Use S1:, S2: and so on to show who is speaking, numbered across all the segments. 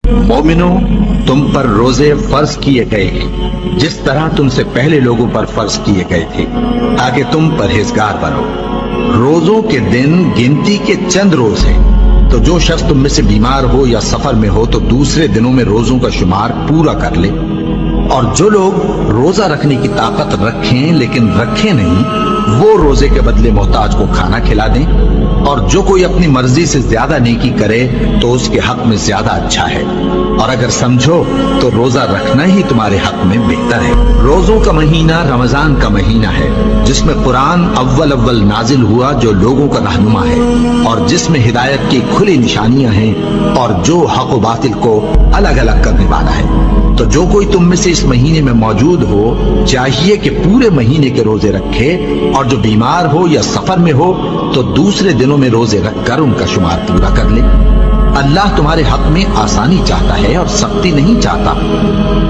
S1: مومنو، تم پر روزے فرض کیے گئے ہیں جس طرح تم سے پہلے لوگوں پر فرض کیے گئے تھے، تاکہ تم پرہیزگار بنو۔ روزوں کے دن گنتی کے چند روز ہیں، تو جو شخص تم میں سے بیمار ہو یا سفر میں ہو تو دوسرے دنوں میں روزوں کا شمار پورا کر لے۔ اور جو لوگ روزہ رکھنے کی طاقت رکھیں لیکن رکھیں نہیں، وہ روزے کے بدلے محتاج کو کھانا کھلا دیں۔ اور جو کوئی اپنی مرضی سے زیادہ نیکی کرے تو اس کے حق میں زیادہ اچھا ہے، اور اگر سمجھو تو روزہ رکھنا ہی تمہارے حق میں بہتر ہے۔ روزوں کا مہینہ رمضان کا مہینہ ہے، جس میں قرآن اول نازل ہوا، جو لوگوں کا رہنما ہے اور جس میں ہدایت کی کھلی نشانیاں ہیں، اور جو حق و باطل کو الگ الگ کرنے والا ہے۔ تو جو کوئی تم میں سے اس مہینے میں موجود ہو چاہیے کہ پورے مہینے کے روزے رکھے، اور جو بیمار ہو یا سفر میں ہو تو دوسرے دنوں میں روزے رکھ کر ان کا شمار پورا کر لے۔ اللہ تمہارے حق میں آسانی چاہتا ہے اور سختی نہیں چاہتا،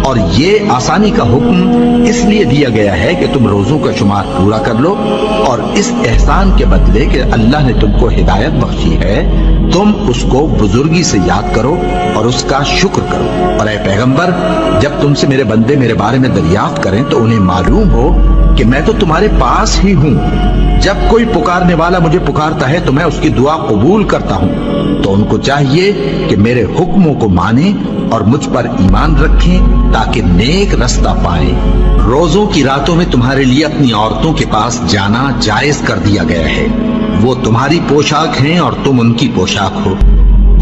S1: اور یہ آسانی کا حکم اس لیے دیا گیا ہے کہ تم روزوں کا شمار پورا کر لو، اور اس احسان کے بدلے کہ اللہ نے تم کو ہدایت بخشی ہے تم اس کو بزرگی سے یاد کرو اور اس کا شکر کرو۔ اور اے پیغمبر، جب تم سے میرے بندے میرے بارے میں دریافت کریں تو انہیں معلوم ہو کہ میں تو تمہارے پاس ہی ہوں۔ جب کوئی پکارنے والا مجھے پکارتا ہے تو میں اس کی دعا قبول کرتا ہوں۔ تو ان کو چاہیے کہ میرے حکموں کو مانیں اور مجھ پر ایمان رکھیں تاکہ نیک رستہ پائیں۔ روزوں کی راتوں میں تمہارے لیے اپنی عورتوں کے پاس جانا جائز کر دیا گیا ہے، وہ تمہاری پوشاک ہیں اور تم ان کی پوشاک ہو۔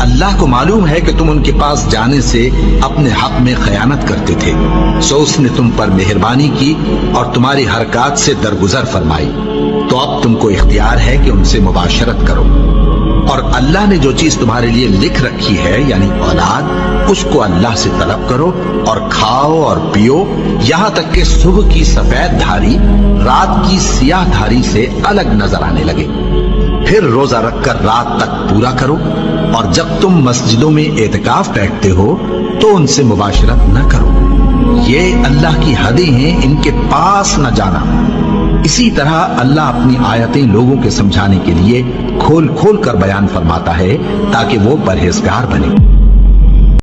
S1: اللہ کو معلوم ہے کہ تم ان کے پاس جانے سے اپنے حق میں خیانت کرتے تھے، سو اس نے تم پر مہربانی کی اور تمہاری حرکات سے درگزر فرمائی، تو اب تم کو اختیار ہے کہ ان سے مباشرت کرو۔ اور اللہ نے جو چیز تمہارے لیے لکھ رکھی ہے یعنی اولاد، اس کو اللہ سے طلب کرو اور کھاؤ اور پیو، یہاں تک کہ صبح کی سفید دھاری رات کی سیاہ دھاری سے الگ نظر آنے لگے۔ پھر روزہ رکھ کر رات تک پورا کرو، اور جب تم مسجدوں میں اعتکاف بیٹھتے ہو تو ان سے مباشرت نہ کرو، یہ اللہ کی حدیں ہیں، ان کے پاس نہ جانا۔ اسی طرح اللہ اپنی آیتیں لوگوں کے سمجھانے کے لیے کھول کھول کر بیان فرماتا ہے تاکہ وہ پرہیزگار بنے۔